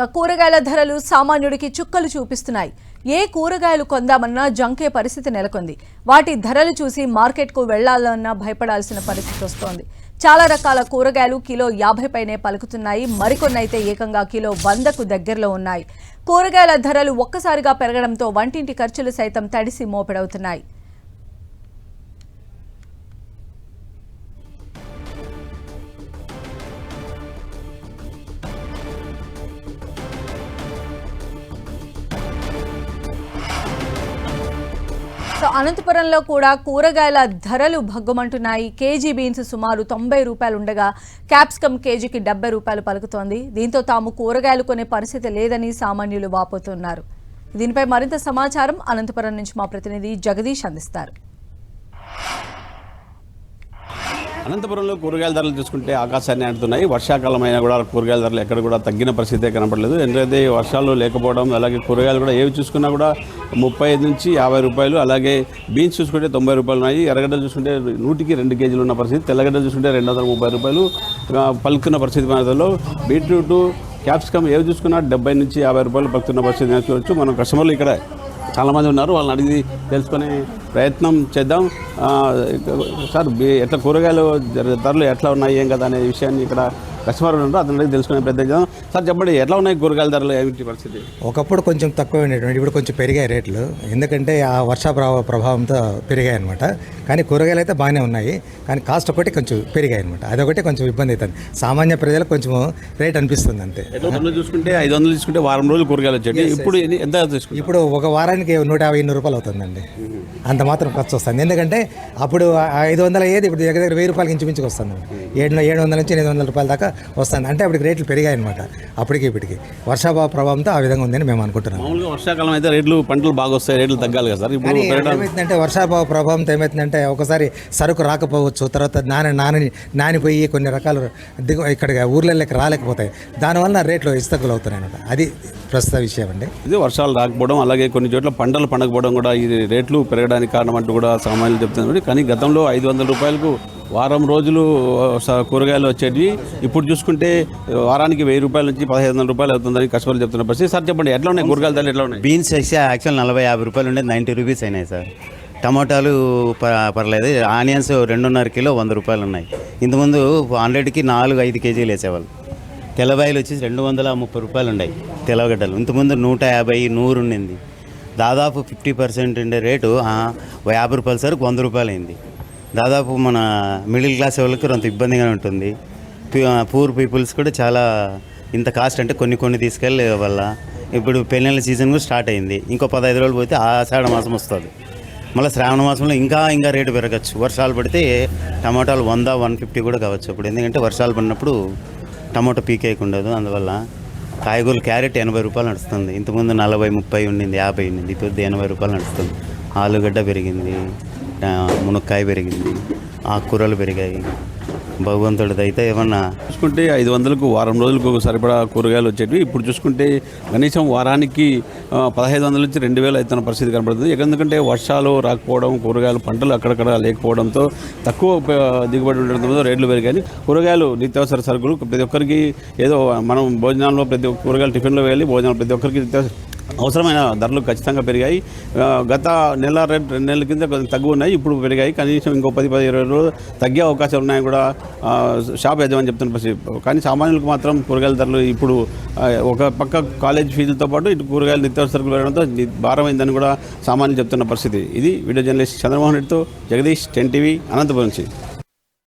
కూరగాయల ధరలు సామాన్యుడికి చుక్కలు చూపిస్తున్నాయి. ఏ కూరగాయలు కొందామన్నా జంకే పరిస్థితి నెలకొంది. వాటి ధరలు చూసి మార్కెట్కు వెళ్లాలన్నా భయపడాల్సిన పరిస్థితి వస్తోంది. చాలా రకాల కూరగాయలు కిలో 50 పైనే పలుకుతున్నాయి. మరికొన్నైతే ఏకంగా కిలో 100కు దగ్గరలో ఉన్నాయి. కూరగాయల ధరలు ఒక్కసారిగా పెరగడంతో వంటింటి ఖర్చులు సైతం తడిసి మోపెడవుతున్నాయి. అనంతపురంలో కూడా కూరగాయల ధరలు భగ్గుమంటున్నాయి. కేజీ బీన్స్ సుమారు 90 రూపాయలు ఉండగా క్యాప్సికమ్ కేజీకి 70 రూపాయలు పలుకుతోంది. దీంతో తాము కూరగాయలు కొనే పరిస్థితి లేదని సామాన్యులు వాపోతున్నారు. దీనిపై మరింత సమాచారం అనంతపురం నుంచి మా ప్రతినిధి జగదీష్ అందిస్తారు. అనంతపురంలో కూరగాయల ధరలు చూసుకుంటే ఆకాశాన్ని అంటున్నాయి. వర్షాకాలం అయినా కూడా కూరగాయల ధరలు ఎక్కడ కూడా తగ్గిన పరిస్థితే కనపడలేదు. ఎందుకంటే వర్షాలు లేకపోవడం, అలాగే కూరగాయలు కూడా ఏవి చూసుకున్నా కూడా 35 నుంచి 50 రూపాయలు, అలాగే బీన్స్ చూసుకుంటే 90 రూపాయలు ఉన్నాయి. ఎర్రగడ్డలు చూసుకుంటే 100కి 2 కేజీలు ఉన్న పరిస్థితి, తెల్లగడ్డలు చూసుకుంటే 230 రూపాయలు పలుకున్న పరిస్థితి. మనలో బీట్రూట్, క్యాప్సికమ్ ఏవి చూసుకున్నా 70 నుంచి 50 రూపాయలు పలుకుతున్న పరిస్థితి చూడవచ్చు. మనం కస్టమర్లు ఇక్కడ చాలామంది ఉన్నారు, వాళ్ళని అడిగి తెలుసుకునే ప్రయత్నం చేద్దాం. సార్, ఎట్లా కూరగాయలు ధరలు ఎట్లా ఉన్నాయి ఏం కదా అనే విషయాన్ని ఇక్కడ కస్టమర్ ఉన్నారు, అతను తెలుసుకునే ప్రయత్నం చేద్దాం. సార్ చెప్పండి, ఎట్లా ఉన్నాయి కూరగాయల ధరలు, ఏమిటి పరిస్థితి? ఒకప్పుడు కొంచెం తక్కువ ఉండేటువంటి, ఇప్పుడు కొంచెం పెరిగాయి రేట్లు. ఎందుకంటే ఆ వర్ష ప్రభావంతో పెరిగాయి అనమాట. కానీ కూరగాయలు అయితే బాగానే ఉన్నాయి, కానీ కాస్ట్ ఒకటి కొంచెం పెరిగాయి అనమాట. అదొకటి కొంచెం ఇబ్బంది అవుతుంది. సామాన్య ప్రజలకు కొంచెం రేట్ అనిపిస్తుంది అంతే. చూసుకుంటే 500 తీసుకుంటే వారం రోజులు కూరగాయలు వచ్చాయి. ఇప్పుడు ఎంత తీసుకుంటే ఇప్పుడు ఒక వారానికి 150 రూపాయలు అవుతుందండి. అంత మాత్రం ఖర్చు వస్తుంది. ఎందుకంటే అప్పుడు 500 అయ్యేది ఇప్పుడు దగ్గర 1000 రూపాయలకి ఇంచుమించుకు వస్తుంది. 700 నుంచి 800 రూపాయల దాకా వస్తుంది. అంటే అప్పటికి రేట్లు పెరిగాయి అనమాట. అప్పటికి ఇప్పటికి వర్షాభావ ప్రభావంతో ఆ విధంగా ఉందని మేము అనుకుంటున్నాం. మామూలుగా వర్షాకాలం అయితే రేట్లు, పంటలు బాగా వస్తాయి, రేట్లు తగ్గాలి కదా సార్. ఇప్పుడు ఏమవుతుందంటే వర్షాభావ ప్రభావంతో ఏమవుతుందంటే ఒకసారి సరుకు రాకపోవచ్చు, తర్వాత నానిపోయి కొన్ని రకాలు ఇక్కడ ఊర్లలోకి రాలేకపోతాయి. దానివల్ల రేట్లు ఇస్తకులు అవుతున్నాయి అనమాట. అది ప్రస్తుత విషయం అండి. ఇది వర్షాలు రాకపోవడం, అలాగే కొన్ని చోట్ల పంటలు పండకపోవడం కూడా ఈ రేట్లు పెరగడానికి కారణం అంటూ కూడా సామాన్యులు చెప్తున్నారు. కానీ గతంలో 500 రూపాయలకు వారం రోజులు కూరగాయలు వచ్చేవి. ఇప్పుడు చూసుకుంటే వారానికి 1000 రూపాయల నుంచి 1500 రూపాయలు అవుతుందని కస్టమర్లు చెప్తున్న పరిస్థితి. సార్ చెప్పండి, ఎట్లా ఉన్నాయి కూరగాయల ధరలు, ఎట్లా ఉన్నాయి? బీన్స్ అయితే యాక్చువల్ 40-50 రూపాయలు ఉండేది 90 రూపీస్ అయినాయి సార్. టమాటాలు పర్లేదు. ఆనియన్స్ 2.5 కిలో 100 రూపాయలు ఉన్నాయి. ఇంతకుముందు 100కి 4-5 కేజీలు వేసేవాళ్ళు. తెల్లబాయలు వచ్చేసి 230 రూపాయలు ఉన్నాయి తెల్లగడ్డలు. ఇంతకుముందు 150, 100 ఉండింది. దాదాపు 50% ఉండే రేటు 50 రూపాయల సరుకు 100 రూపాయలు అయింది. దాదాపు మన మిడిల్ క్లాస్ వాళ్ళకి కొంత ఇబ్బందిగా ఉంటుంది. పూర్ పీపుల్స్ కూడా చాలా ఇంత కాస్ట్ అంటే కొన్ని తీసుకెళ్ళే వల్ల ఇప్పుడు పెళ్ళిళ్ళ సీజన్ కూడా స్టార్ట్ అయింది. ఇంకో 15 రోజులు పోతే ఆషాఢ మాసం వస్తుంది. మళ్ళీ శ్రావణ మాసంలో ఇంకా రేటు పెరగచ్చు. వర్షాలు పడితే టమాటాలు 100-150 కూడా కావచ్చు ఇప్పుడు. ఎందుకంటే వర్షాలు పడినప్పుడు టమాటో పీకేయకు ఉండదు. అందువల్ల కాయగూరలు క్యారెట్ 80 రూపాయలు నడుస్తుంది. ఇంతకుముందు 40-30 ఉండింది, 50 ఉండింది. ఇప్పుడు 80 రూపాయలు నడుస్తుంది. ఆలుగడ్డ పెరిగింది, మునక్కాయ పెరిగింది, ఆకుకూరలు పెరిగాయి. భగవంతుడిది అయితే ఏమన్నా చూసుకుంటే 500కు వారం రోజులకు సరిపడా కూరగాయలు వచ్చేవి. ఇప్పుడు చూసుకుంటే కనీసం వారానికి 1500 నుంచి 2000 అవుతున్న పరిస్థితి కనబడుతుంది. ఎందుకంటే వర్షాలు రాకపోవడం, కూరగాయలు పంటలు అక్కడక్కడ లేకపోవడంతో తక్కువ దిగుబడి ఉండడంతో రేట్లు పెరిగాయి. కూరగాయలు నిత్యావసర సరుకులు ప్రతి ఒక్కరికి ఏదో మనం భోజనాల్లో కూరగాయలు టిఫిన్లో వెళ్ళి భోజనాలు ప్రతి ఒక్కరికి అవసరమైన ధరలు ఖచ్చితంగా పెరిగాయి. గత 1-2 నెలల కింద కొంచెం తగ్గు ఉన్నాయి, ఇప్పుడు పెరిగాయి. కనీసం ఇంకో 10-20 రోజులు తగ్గే అవకాశాలు ఉన్నాయని కూడా షాప్ యజమాని చెప్తున్న పరిస్థితి. కానీ సామాన్యులకు మాత్రం కూరగాయల ధరలు ఇప్పుడు ఒక పక్క కాలేజ్ ఫీజులతో పాటు ఇటు కూరగాయలు నిత్యావసర సరుకులు పెరగడంతో భారమైందని కూడా సామాన్యులు చెప్తున్న పరిస్థితి. ఇది వీడియో జర్నలిస్ట్ చంద్రమోహన్ రెడ్డితో జగదీష్, 10 టీవీ, అనంతపురం నుంచి.